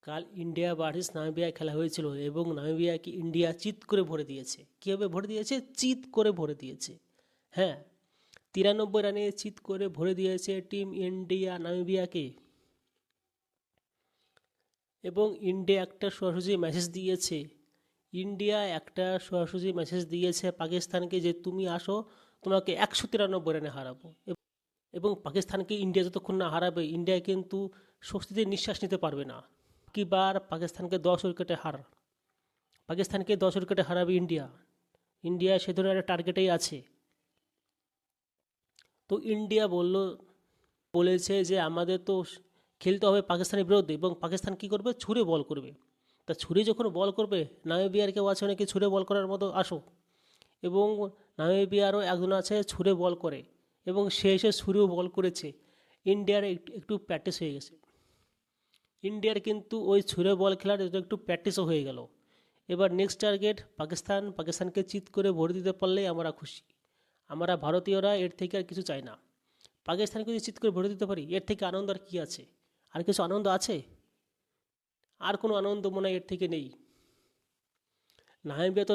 কাল India versus Namibia খেলা হয়েছিল এবং নামিবিয়াকে ইন্ডিয়া চিৎ করে ভরে দিয়েছে। কীভাবে ভরে দিয়েছে? চিৎ করে ভরে দিয়েছে। হ্যাঁ, 93 রানে চিৎ করে ভরে দিয়েছে টিম ইন্ডিয়া নামিবিয়াকে। এবং ইন্ডিয়া একটা সোজাসুজি মেসেজ দিয়েছে পাকিস্তানকে যে তুমি আসো, তোমাকে 193 রানে হারাবো। এবং পাকিস্তানকে ইন্ডিয়া যতক্ষণ না হারাবে, ইন্ডিয়া কিন্তু স্বস্তিতে নিঃশ্বাস নিতে পারবে না। কিবার পাকিস্তানকে 10 উইকেটে হারাবে ইন্ডিয়া সে ধরনের একটা টার্গেটেই আছে। তো ইন্ডিয়া বলেছে যে আমাদের তো খেলতে হবে পাকিস্তানের বিরুদ্ধে, এবং পাকিস্তান কি করবে? ছুঁড়ে বল করবে। তা ছুঁড়ে যখন বল করবে, নামিবিয়ার কেউ আছে নাকি ছুঁড়ে বল করার মতো? আসো। এবং নামিবিয়ারও একজন আছে ছুঁড়ে বল করে, এবং সে এসে ছুঁড়েও বল করেছে। ইন্ডিয়ার একটু প্র্যাকটিস হয়ে গেছে। ইন্ডিয়ার কিন্তু ওই ছুঁড়ে বল খেলার একটু প্র্যাকটিসও হয়ে গেল। এবার নেক্সট টার্গেট পাকিস্তানকে চিৎ করে ভরে দিতে পারলেই আমরা খুশি। আমরা ভারতীয়রা এর থেকে আর কিছু চাই না। পাকিস্তানকে যদি চিৎ করে ভরে দিতে পারি, এর থেকে আনন্দ আর কী আছে? আর কিছু আনন্দ আছে? আর কোনো আনন্দ মনে হয় এর থেকে নেই। নামিবিয়া তো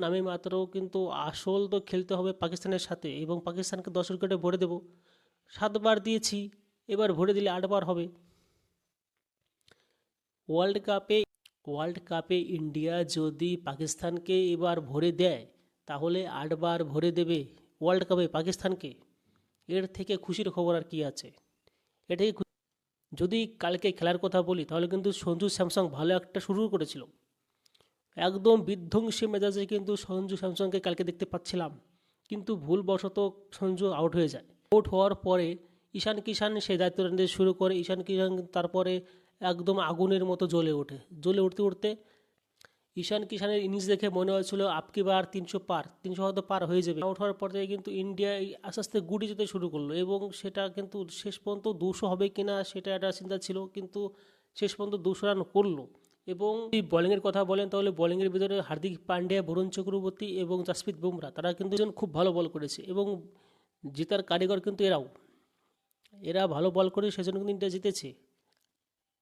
নামে মাত্র, কিন্তু আসল তো খেলতে হবে পাকিস্তানের সাথে, এবং পাকিস্তানকে 10 উইকেটে ভরে দেব। 7 বার দিয়েছি, এবার ভরে দিলে 8 বার হবে। ওয়ার্ল্ড কাপে ইন্ডিয়া যদি পাকিস্তানকে এবার ভরে দেয়, তাহলে 8 বার ভরে দেবে ওয়ার্ল্ড কাপে পাকিস্তানকে। এর থেকে খুশির খবর আর কি আছে? যদি কালকে খেলার কথা বলি, তাহলে কিন্তু সঞ্জু স্যামসং ভালো একটা শুরু করেছিল। একদম বিধ্বংসী মেজাজে কিন্তু সঞ্জু স্যামসংকে কালকে দেখতে পাচ্ছিলাম, কিন্তু ভুলবশত সঞ্জু আউট হয়ে যায়। আউট হওয়ার পরে ঈশান কিষান সে দায়িত্ব নিতে শুরু করে। ঈশান কিষান তারপরে একদম আগুনের মতো জ্বলে উঠতে উঠতে ঈশান কিষানের ইনিংস দেখে মনে হয়েছিল আপকি বার 300 হয়তো পার হয়ে যাবে। আউট হওয়ার পর থেকে কিন্তু ইন্ডিয়া আস্তে আস্তে গুটি যেতে শুরু করলো, এবং সেটা কিন্তু শেষ পর্যন্ত 200 হবে কিনা সেটা একটা চিন্তা ছিল, কিন্তু শেষ পর্যন্ত 200 রান করলো। এবং যদি বোলিংয়ের কথা বলেন, তাহলে বোলিংয়ের ভিতরে হার্দিক পান্ডিয়া, বরুণ চক্রবর্তী এবং জাসপ্রীত বুমরা, তারা কিন্তু খুব ভালো বল করেছে, এবং জেতার কারিগর কিন্তু এরা ভালো বল করে সেজন্য কিন্তু ইন্ডিয়া জিতেছে।